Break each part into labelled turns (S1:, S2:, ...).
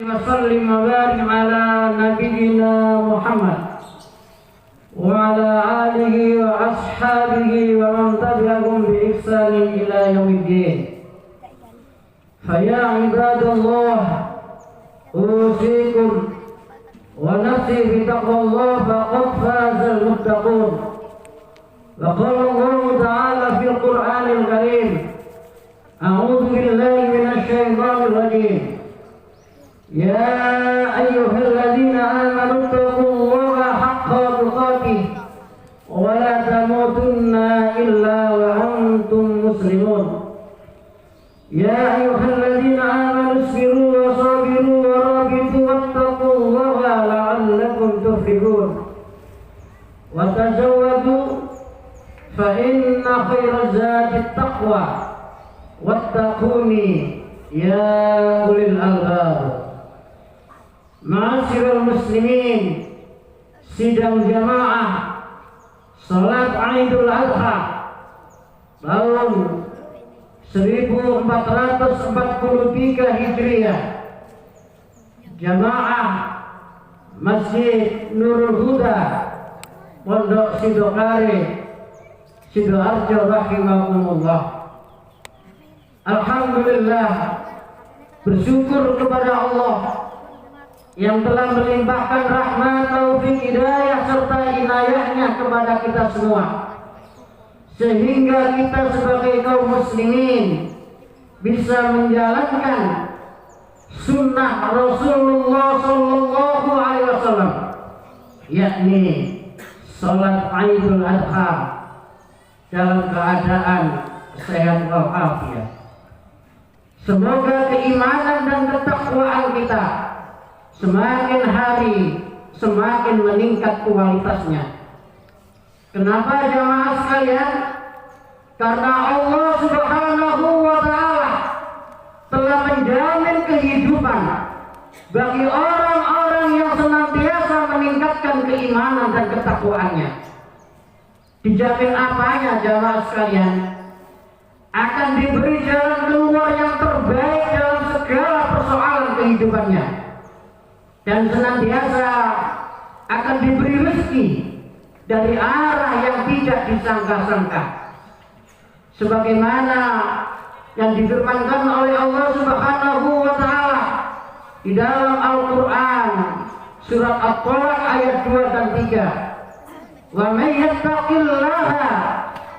S1: وسلم وبارك على نبينا محمد وعلى آله وأصحابه ومن تبعهم بإحسان إلى يوم الدين. فيا عباد الله أوصيكم ونفسي بتقوى الله فقد فاز المتقون. وقال الله تعالى في القرآن الكريم: أعوذ بالله من الشيطان الرجيم. يا أيها الذين آمنوا اتقوا الله حق تقاته ولا تموتن إلا وأنتم مسلمون. يا أيها الذين آمنوا اصبروا وصابروا ورابطوا واتقوا الله لعلكم تفلحون. وتزودوا فإن خير الزاد التقوى واتقوني يا أولي الألباب. Ma'asyiral muslimin, sidang jamaah salat Idul Adha tahun 1443 Hijriah, jamaah Masjid Nurul Huda Pondok Sidokare Sidoarjo rahimakumullah. Alhamdulillah, bersyukur kepada Allah yang telah melimpahkan rahmat, taufik, hidayah serta inayahnya kepada kita semua, sehingga kita sebagai kaum muslimin bisa menjalankan sunnah Rasulullah Sallallahu Alaihi Wasallam, yakni salat Idul Adha dalam keadaan sehat walafiat. Semoga keimanan dan ketakwaan kita semakin hari semakin meningkat kualitasnya. Kenapa jamaah sekalian? Karena Allah Subhanahu wa Ta'ala telah menjamin kehidupan bagi orang-orang yang senantiasa meningkatkan keimanan dan ketakwaannya. Dijamin apanya jamaah sekalian? Akan diberi jalan keluar yang terbaik dalam segala persoalan kehidupannya, dan senantiasa akan diberi rezeki dari arah yang tidak disangka-sangka, sebagaimana yang difirmankan oleh Allah Subhanahu wa Ta'ala di dalam Al-Quran surat At-Tolak ayat 2 dan 3. Wa may yattaqillaha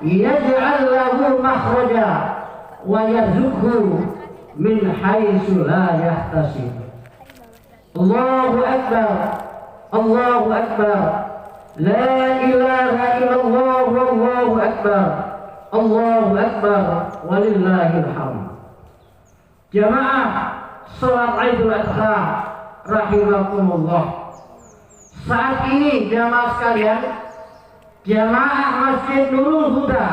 S1: yaj'al lahu makhraja wa yarzuqhu min haitsu la yahtasib. Allahu akbar, Allahu akbar, la ilaha illallah, wallahu akbar, Allahu akbar, walillahil hamd. Jamaah salat Idul Adha rahimakumullah. Saat ini jamaah sekalian, jamaah Masjid Nurul Huda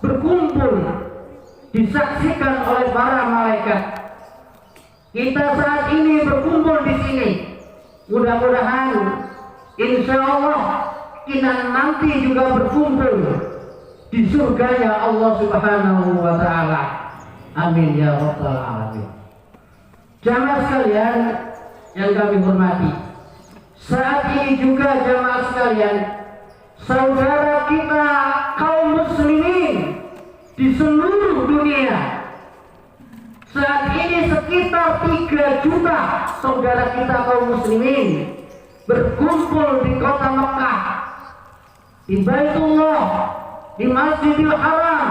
S1: berkumpul disaksikan oleh para malaikat. Kita saat ini berkumpul di sini. Mudah-mudahan insya Allah kita nanti juga berkumpul di surganya Allah Subhanahu wa Ta'ala. Amin ya rabbal alamin. Jamaah sekalian yang kami hormati, saat ini juga jamaah sekalian, saudara kita kaum muslimin di seluruh dunia, saat ini sekitar 3 juta saudara kita kaum muslimin berkumpul di kota Mekah, di Baitullah, di Masjidil Haram,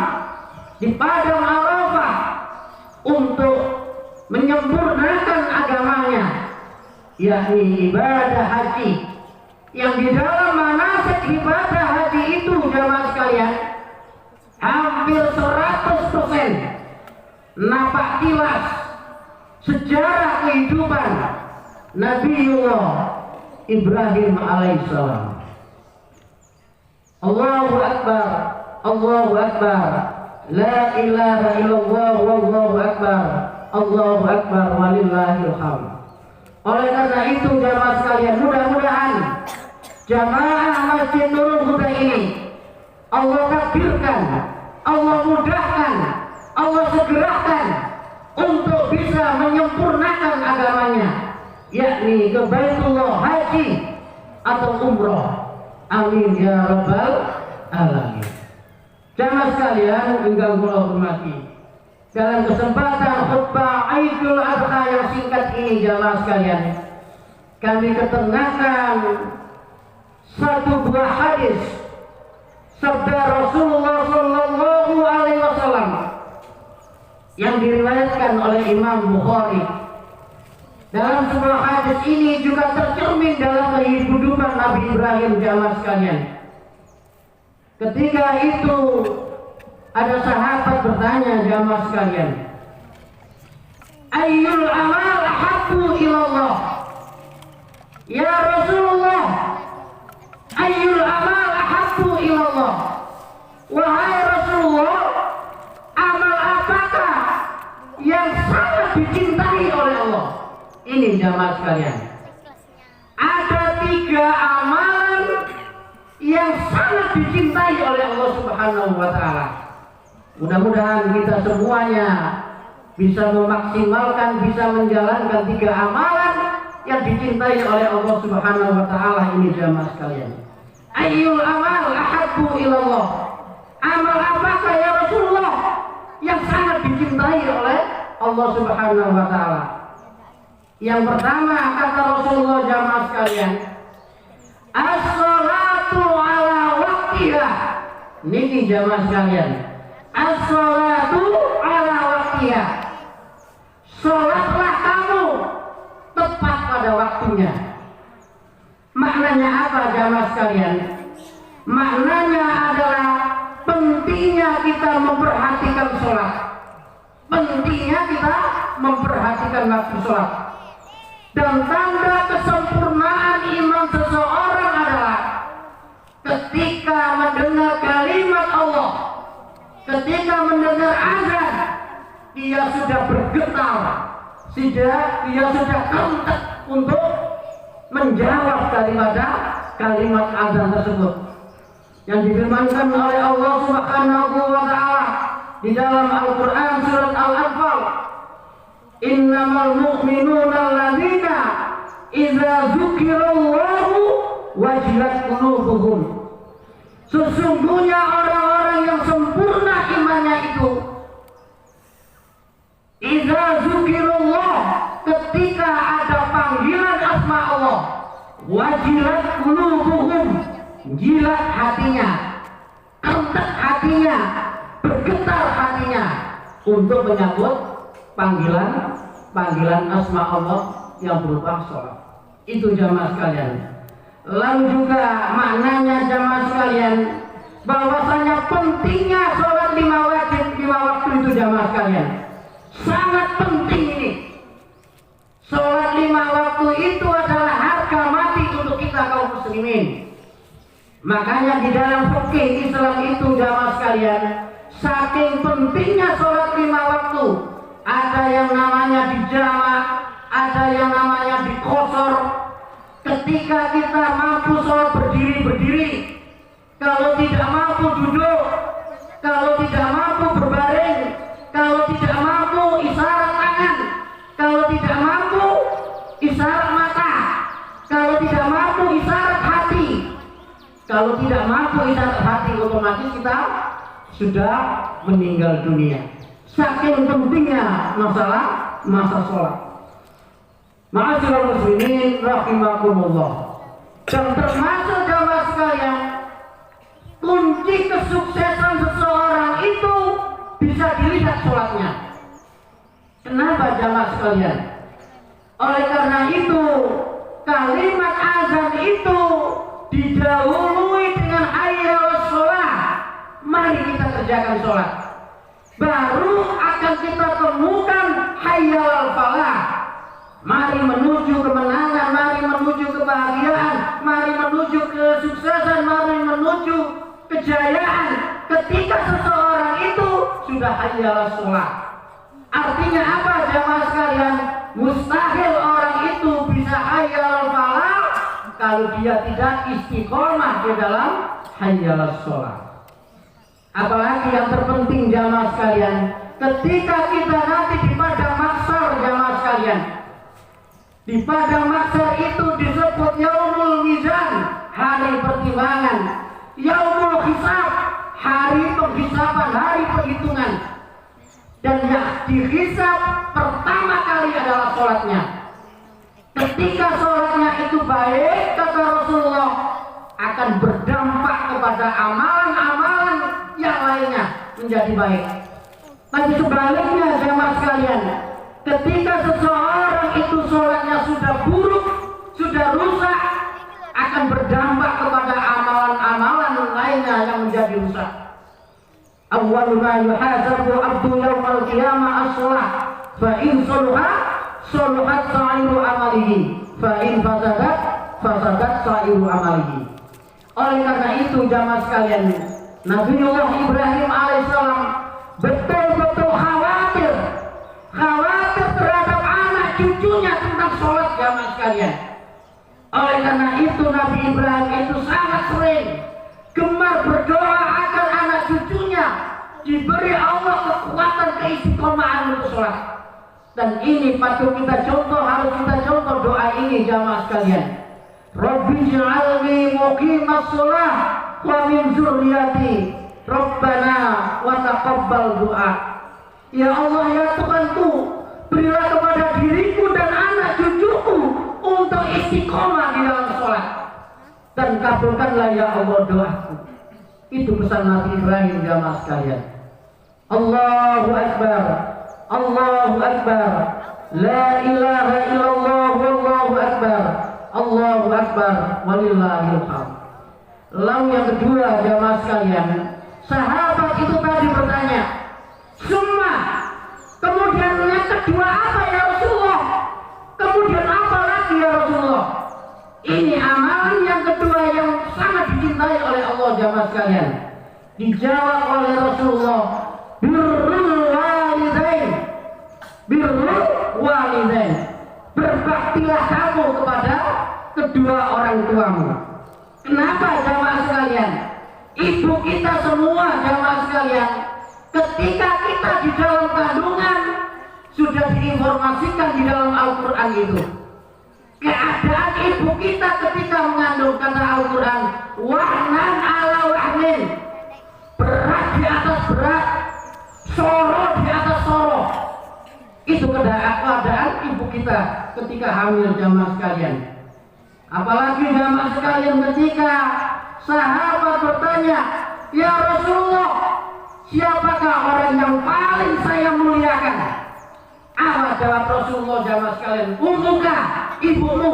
S1: di Padang Arafah, untuk menyempurnakan agamanya, yakni ibadah haji. Yang di dalam manasik ibadah haji itu jamaah sekalian hampir 100% nampak kilas sejarah kehidupan Nabiullah Ibrahim alaihissalam. Allahu akbar, Allahu akbar, la ilaha illallah, wallahu akbar, Allahu akbar, walillahil hamd. Oleh karena itu jamaah sekalian, mudah-mudahan jamaah Masjid Nurul Huda ini Allah takdirkan, Allah mudahkan, Allah segerakan untuk bisa menyempurnakan agamanya, yakni ke Baitullah haji atau umroh. Amin ya rabbal alamin. Jamaah sekalian ingkang kula hormati, dalam kesempatan khutbah Idul Adha yang singkat ini jamaah sekalian, kami ketengakan satu buah hadis sabda Rasulullah Sallallahu Alaihi Wasallam yang diriwayatkan oleh Imam Bukhari. Dalam sebuah hadis ini juga tercermin dalam kehidupan Nabi Ibrahim jamaah sekalian. Ketika itu ada sahabat bertanya jamaah sekalian, ayyul amal ahabbu ilallah? Ya Rasulullah, ayyul amal ahabbu ilallah? Wahai Rasulullah, amal apakah yang sangat dicintai oleh Allah? Ini jamaah sekalian, ada 3 amalan yang sangat dicintai oleh Allah Subhanahu wa Ta'ala. Mudah-mudahan kita semuanya bisa memaksimalkan, bisa menjalankan 3 amalan yang dicintai oleh Allah Subhanahu wa Ta'ala ini jamaah sekalian. Ayyul amal ahabbu ilallah? Amal apakah ya Rasulullah yang sangat dicintai oleh Allah Subhanahu wa Ta'ala? Yang pertama kata Rasulullah jamaah sekalian, as-salatu ala waqtiha. Niki jamaah sekalian, as-salatu ala waqtiha. Salatlah kamu tepat pada waktunya. Maknanya apa jamaah sekalian? Maknanya adalah pentingnya kita memperhatikan sholat. Pentingnya kita memperhatikan waktu sholat. Dan tanda kesempurnaan iman seseorang adalah ketika mendengar kalimat Allah, ketika mendengar azan, dia sudah bergetar, dia sudah kentek untuk menjawab kalimat azan tersebut yang difirmankan oleh Allah Subhanahu wa Ta'ala di dalam Al-Quran surat Al-Anfal. Innamal mu'minuna alladzina idza dzukirallahu wajilat qulubuhum. Sesungguhnya orang-orang yang sempurna imannya itu, idza dzukirallah, ketika ada panggilan asma Allah, wajilat qulubuhum, jilat hatinya, kentek hatinya, bergetar hatinya untuk menyambut panggilan asma Allah yang berupa sholat. Itu jamaah sekalian. Lalu juga maknanya jamaah sekalian, bahwasanya pentingnya sholat 5 wajib 5 waktu itu jamaah sekalian. Sangat penting ini. Sholat 5 waktu itu adalah harga mati untuk kita kaum muslimin. Makanya di dalam fikih Islam itu jamaah sekalian, saking pentingnya sholat 5 waktu, ada yang namanya dijamak, ada yang namanya dikosor. Ketika kita mampu sholat berdiri, kalau tidak mampu duduk, kalau tidak mampu berbaring, kalau tidak mampu isyarat tangan, kalau tidak mampu isyarat mata, kalau tidak mampu isyarat hati, kalau tidak mampu isyarat hati, otomatis kita sudah meninggal dunia. Saking pentingnya masa sholat. Ma'asyiral muslimin rahimakumullah. Dan termasuk jamaah sekalian, kunci kesuksesan seseorang itu bisa dilihat sholatnya. Kenapa jamaah sekalian? Oleh karena itu, kalimat azan itu didahului dengan hayya alas sholat. Mari kita kerjakan sholat. Baru akan kita temukan hayya alal falah. Mari menuju kemenangan, mari menuju kebahagiaan, mari menuju kesuksesan, mari menuju kejayaan. Ketika seseorang itu sudah hayya alas sholat. Artinya apa jamaah sekalian? Mustahil orang itu bisa hayya alal falah kalau dia tidak istiqomah di dalam hayya alas sholat. Apalagi yang terpenting jamaah sekalian, ketika kita nanti di padang mahsyar jamaah sekalian, Di padang mahsyar itu disebut yaumul mizan, hari pertimbangan, yaumul hisab, hari penghisaban, hari perhitungan. Dan yang dihisab pertama kali adalah sholatnya. Ketika sholatnya itu baik, kata Rasulullah, akan berdampak kepada amalan-amalan yang lainnya menjadi baik. Tapi sebaliknya jemaah sekalian, ketika seseorang itu sholatnya sudah buruk, sudah rusak, akan berdampak kepada amalan-amalan lainnya yang menjadi rusak. Awwalu ma yuhasabu abdu yawmal qiyamah as-shalah, fa in salahat salahat sa'iru amalihi, fa in fasadat fasadat sa'iru amalihi. Oleh karena itu jamaah sekalian, Nabiullah Ibrahim alaihissalam betul-betul khawatir terhadap anak cucunya tentang sholat jamaah sekalian. Oleh karena itu Nabi Ibrahim itu sangat sering gemar berdoa agar anak cucunya diberi Allah kekuatan keistiqomahan untuk sholat. Dan ini patut kita contoh, harus kita contoh doa ini jamaah sekalian. Rabbi ij'alni muqimas shalah wa min dzurriyyati Rabbana wa taqabbal du'a. Ya Allah, ya Tuhanku, berilah kepada diriku dan anak cucuku untuk istiqomah di dalam sholat, dan kabulkanlah ya Allah doaku. Itu pesan Nabi Ibrahim jamaah sekalian. Allahu Akbar, Allahu Akbar, la ilaha illallah, wallahu akbar, Allahu Akbar, walillahil hamd. Lalu yang kedua jamaah sekalian, sahabat itu tadi bertanya, summa, kemudian yang kedua apa ya Rasulullah? Kemudian apa lagi ya Rasulullah? Ini amalan yang kedua yang sangat dicintai oleh Allah jamaah sekalian. Dijawab oleh Rasulullah, birrul walidain, birrul walidain. Berbaktilah kamu kepada kedua orang tuamu. Kenapa jamaah sekalian? Ibu kita semua jamaah sekalian, ketika kita di dalam kandungan sudah diinformasikan di dalam Al-Quran itu keadaan ibu kita ketika mengandung, kata Al-Quran, wahnan ala wahnin, berat di atas berat, soro di atas soro. Itu keadaan ibu kita ketika hamil jamaah sekalian. Apalagi jamaah sekalian ketika sahabat bertanya, ya Rasulullah, siapakah orang yang paling saya muliakan? Apa jawab Rasulullah jamaah sekalian? Ummuka, ibumu.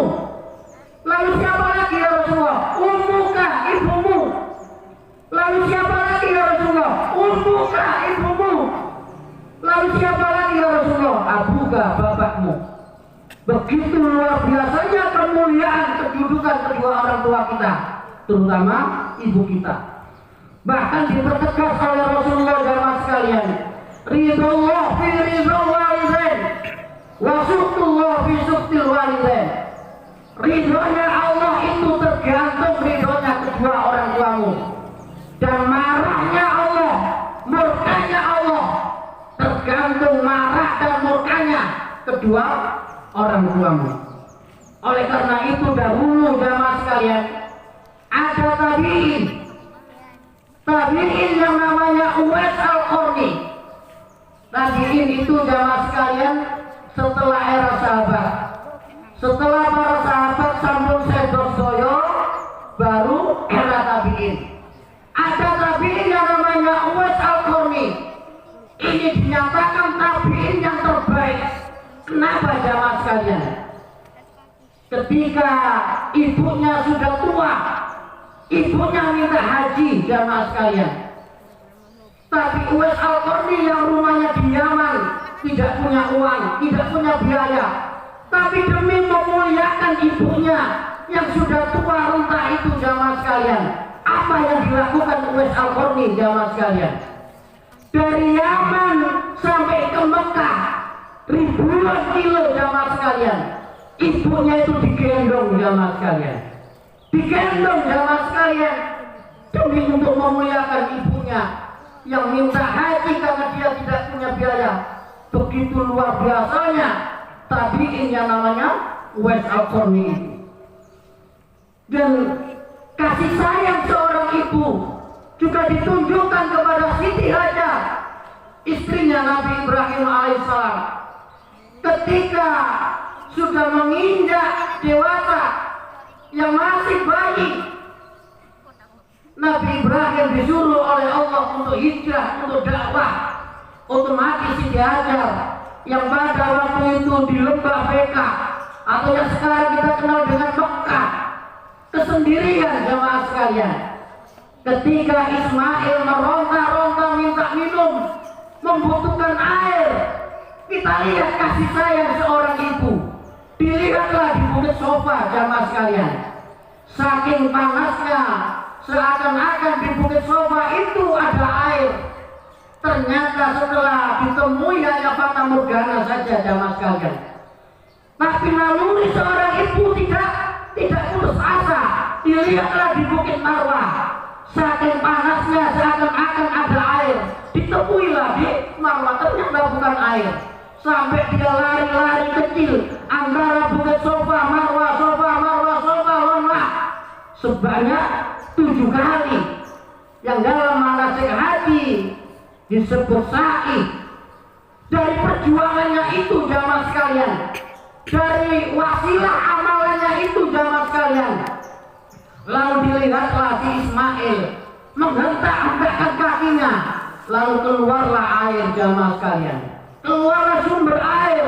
S1: Lalu siapa lagi ya Rasulullah? Ummuka, ibumu. Lalu siapa lagi ya Rasulullah? Ummuka, ibumu. Lalu siapa lagi ya Rasulullah? Abuka, bapakmu. Begitu luar biasanya kemuliaan kedudukan kedua orang tua kita, terutama ibu kita. Bahkan dipertegas oleh Rasulullah jamaah sekalian, ridullah fi ridul walidain wa suhtullah fi suhtil walidain. Ridhonya Allah itu tergantung ridhonya kedua orang tuamu, dan marahnya Allah, murkanya Allah tergantung marah dan murkanya kedua orang tuamu. Oleh karena itu dahulu jamaah sekalian ada tabi'in yang namanya Uwais Al-Qarni. Tabi'in itu jamaah sekalian setelah era sahabat. Setelah para sahabat sampun sedoyo, baru era tabi'in. Ada tabi'in yang namanya Uwais Al-Qarni. Ini dinyatakan tabi'in yang terbaik. Kenapa jamaah sekalian? Ketika ibunya sudah tua, ibunya minta haji jamaah sekalian. Tapi Uwais Al-Qarni yang rumahnya di Yaman, tidak punya uang, tidak punya biaya, tapi demi memuliakan ibunya yang sudah tua renta itu jamaah sekalian, apa yang dilakukan Uwais Al-Qarni jamaah sekalian? Dari Yaman sampai ke Mekah ribuan kilo jamaah sekalian, ibunya itu digendong jamaah sekalian, digendong jamaah sekalian demi untuk memuliakan ibunya yang minta haji karena dia tidak punya biaya. Begitu luar biasanya tabi'in yang namanya Uwais Al-Qarni itu. Dan kasih sayang seorang ibu juga ditunjukkan kepada Siti Hajar, istrinya Nabi Ibrahim alaihissalam. Ketika sudah menginjak dewasa, yang masih bayi, Nabi Ibrahim disuruh oleh Allah untuk hijrah, untuk dakwah. Otomatis Siti Hajar yang pada waktu itu di lembah Beka atau yang sekarang kita kenal dengan Mekah, kesendirian jemaah sekalian. Ketika Ismail meronta-ronta minta minum, membutuhkan air, kita lihat kasih sayang seorang ibu. Dilihatlah di Bukit Sofa jemaah sekalian. Saking panasnya, seakan-akan di Bukit Sofa itu ada air. Ternyata setelah ditemui hanya fata morgana saja jemaah sekalian. Tapi naluri seorang ibu tidak putus asa. Dilihatlah di Bukit Marwah. Saking panasnya seakan-akan ada air. Ditemuilah di Marwah, ternyata bukan air. Sampai dia lari-lari kecil antara Bukit Sofa, Marwah, Sofa, Marwah, Sofa, Marwah sebanyak 7 kali. Yang dalam manasik haji disebut sa'i. Dari perjuangannya itu jamaah sekalian, dari wasilah amalannya itu jamaah sekalian, lalu dilihatlah si Ismail menghentak-hentakkan kakinya, lalu keluarlah air jamaah sekalian, keluarlah sumber air,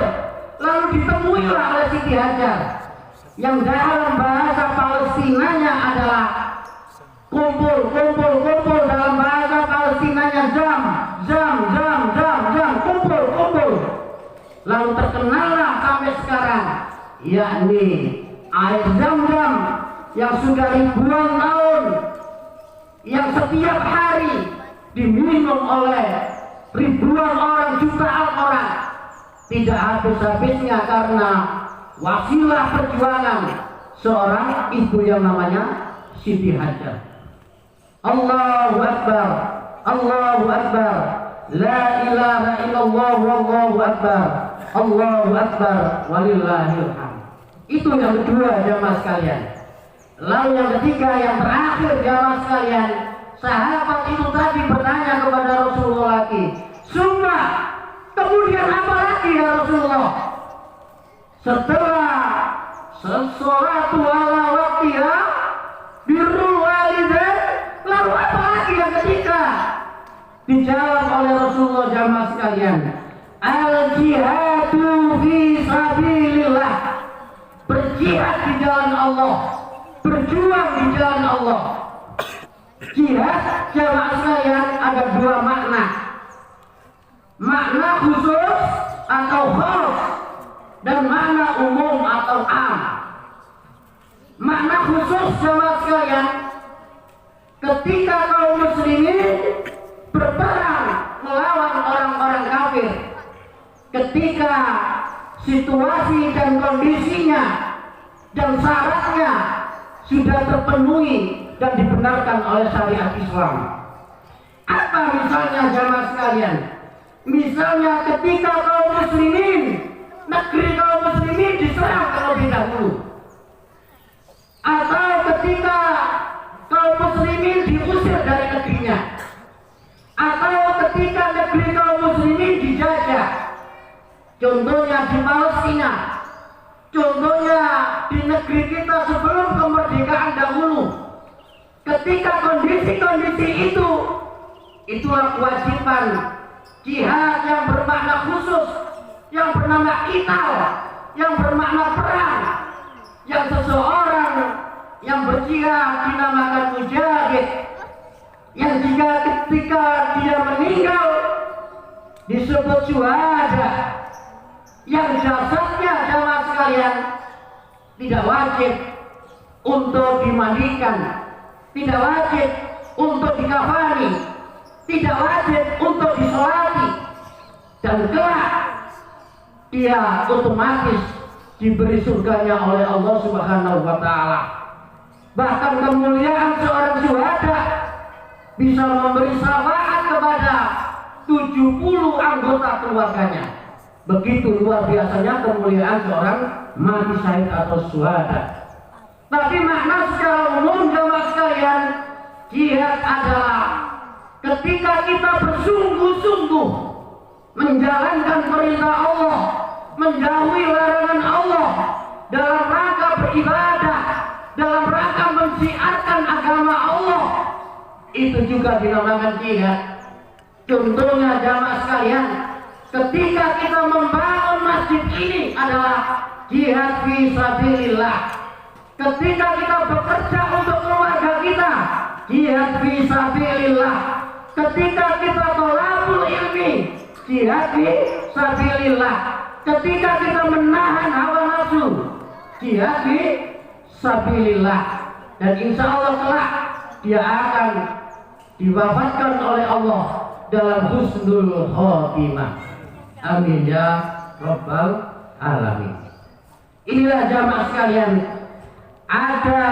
S1: lalu ditemuilah oleh Siti Hajar yang dalam bahasa Palestinanya adalah kumpul, dalam bahasa Palestinanya jam, kumpul. Lalu terkenallah sampai sekarang, yakni air Zam-Zam yang sudah ribuan tahun, yang setiap hari diminum oleh ribuan orang, jutaan orang, tidak habis-habisnya karena wasilah perjuangan seorang ibu yang namanya Siti Hajar. Allahu Akbar, Allahu Akbar, la ilaha illallah, wallahu akbar, Allahu Akbar, walillahil hamd. Itu yang kedua jamaah sekalian. Lalu yang ketiga, yang terakhir jamaah sekalian, sahabat itu tadi bertanya kepada Rasulullah lagi, "Summa, kemudian apa lagi ya Rasulullah? Setelah sesuatu ala waktiha, birrul walidain, lalu apa lagi yang ketiga?" Dijawab oleh Rasulullah jamaah sekalian, al-jihadu fi sabilillah, berjihad di jalan Allah, berjuang di jalan Allah. Jihad jamaah sekalian ada dua makna. Makna khusus atau khas dan makna umum atau am. Makna khusus jamaah sekalian, ketika kaum muslimin berperang melawan orang-orang kafir, ketika situasi dan kondisinya dan syaratnya sudah terpenuhi dan dibenarkan oleh syariat Islam. Apa misalnya jamaah sekalian? Misalnya ketika kaum muslimin, negeri kaum muslimin diserang terlebih dahulu, atau ketika kaum muslimin diusir dari negerinya, atau ketika negeri kaum muslimin dijajah. Contohnya di Palestina, contohnya di negeri kita sebelum kemerdekaan dahulu. Ketika kondisi-kondisi itu, itulah kewajiban jihad yang bermakna khusus, yang bernama qital, yang bermakna perang, yang seseorang yang berjihad dinamakan mujahid, yang jika ketika dia meninggal disebut syuhada, yang jasadnya jamaah sekalian tidak wajib untuk dimandikan, tidak wajib untuk dikafani, tidak wajib untuk disolati, dan kelak dia otomatis diberi surganya oleh Allah Subhanahu wa Ta'ala. Bahkan kemuliaan seorang syuhada bisa memberi syafaat kepada 70 anggota keluarganya. Begitu luar biasanya kemuliaan seorang mati syahid atau syuhada. Tapi makna secara umum jamaah sekalian, jihad adalah ketika kita bersungguh-sungguh menjalankan perintah Allah, menjauhi larangan Allah dalam rangka beribadah, dalam rangka mensiarkan agama Allah, itu juga dinamakan jihad. Contohnya jamaah sekalian, ketika kita membangun masjid ini adalah jihad fi sabilillah. Ketika kita bekerja untuk keluarga kita, jihad fi sabilillah. Ketika kita thalabul ilmi, jihad fi sabilillah. Ketika kita menahan hawa nafsu, jihad fi sabilillah. Dan insya Allah kelak dia akan diwafatkan oleh Allah dalam husnul khotimah. Amin ya rabbal alamin. Inilah jamaah sekalian, ada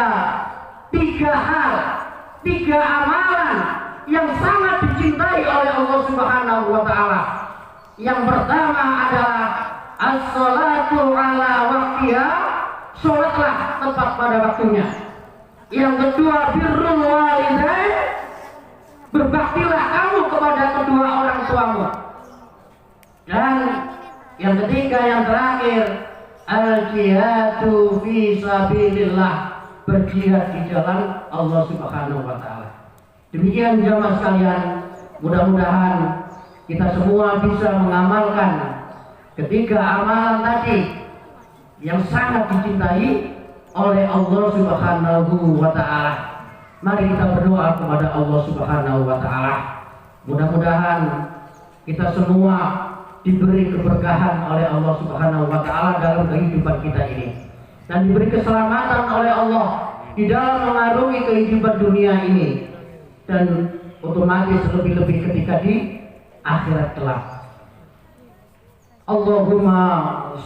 S1: 3 hal, 3 amalan yang sangat dicintai oleh Allah Subhanahu wa taala. Yang pertama adalah as-salatu ala waqtiha, salatlah tepat pada waktunya. Yang kedua birrul walidain, berbaktilah kamu kepada kedua orang tuamu. Dan yang ketiga, yang terakhir, al-jihadu fi sabilillah, berjihad di jalan Allah Subhanahu wa taala. Demikian jamaah sekalian, mudah-mudahan kita semua bisa mengamalkan ketiga amalan tadi yang sangat dicintai oleh Allah Subhanahu wa taala. Mari kita berdoa kepada Allah Subhanahu wa taala. Mudah-mudahan kita semua diberi keberkahan oleh Allah Subhanahu wa taala dalam kehidupan kita ini, dan diberi keselamatan oleh Allah di dalam mengarungi kehidupan dunia ini, dan otomatis lebih-lebih ketika di akhirat kelak. Allahumma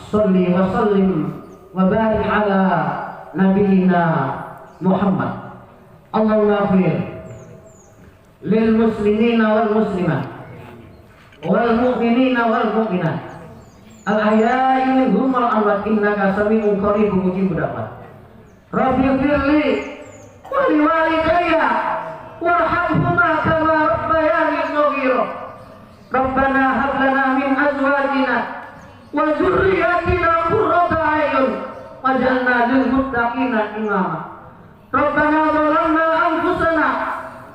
S1: sholli wa sallim wa barik ala nabiyyina Muhammad. Allahumma ighfir lil muslimina wal muslimat wal mu'minina wal mu'minat al ahya'i minhum wal amwat innaka sami'un qaribun mujibud da'wat. Rabbi ighfirli wa li walidayya warhamhuma kama rabbayani shaghira. Rabbana hab lana min azwajina wa dhurriyyatina qurrata a'yun waj'alna lil muttaqina imama. Rabbana zalamna anfusana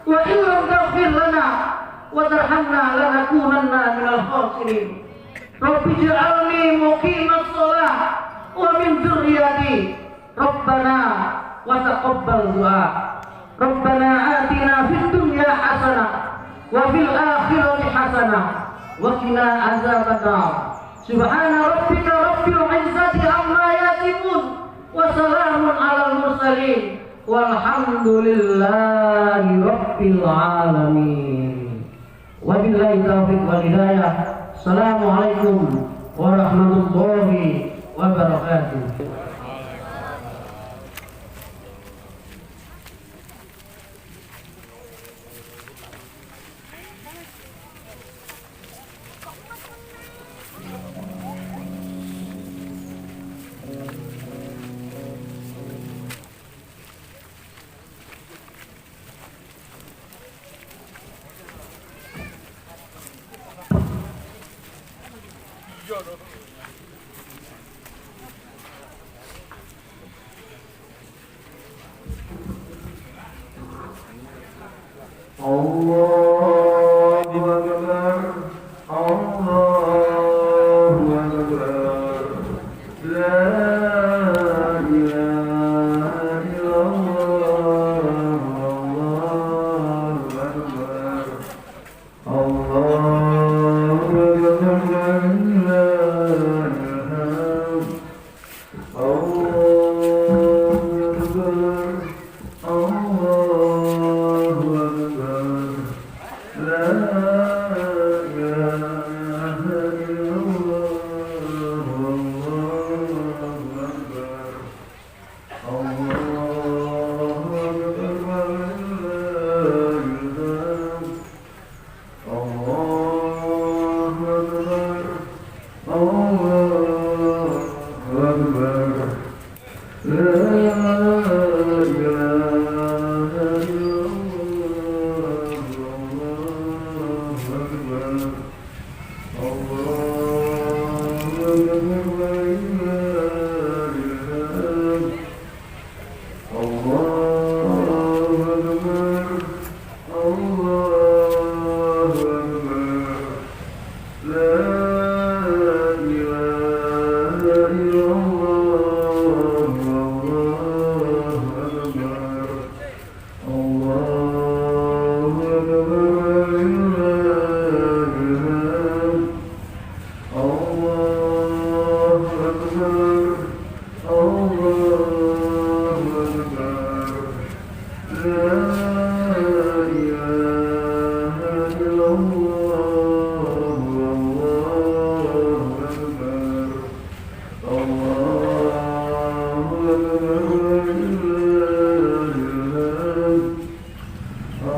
S1: wa in lam taghfir lana wa tarhamna lanakunanna minal khasirin. Rabbi ij'alni muqimas shalah wa min dzurriyyati Rabbana wa taqabbal du'a. Rabbana atina fid dunya hasanah wa fil akhirati hasanah wa qina azabannar. Subhana rabbika rabbil izzati amma yasifun wa salamun alal mursalin walhamdulillahi rabbil alamin. Wabillahi taufiq wal hidayah. Assalamualaikum warahmatullahi wabarakatuh. Oh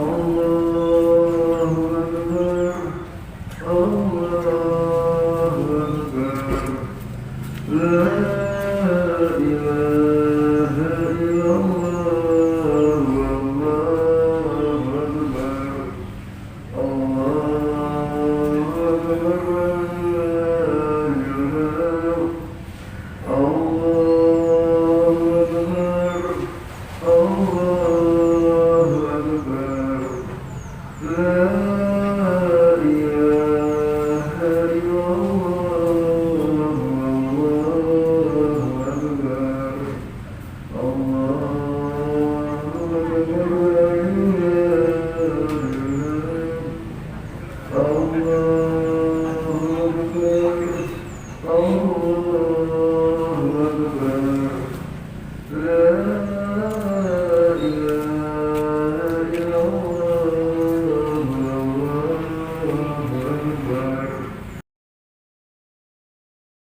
S2: Allah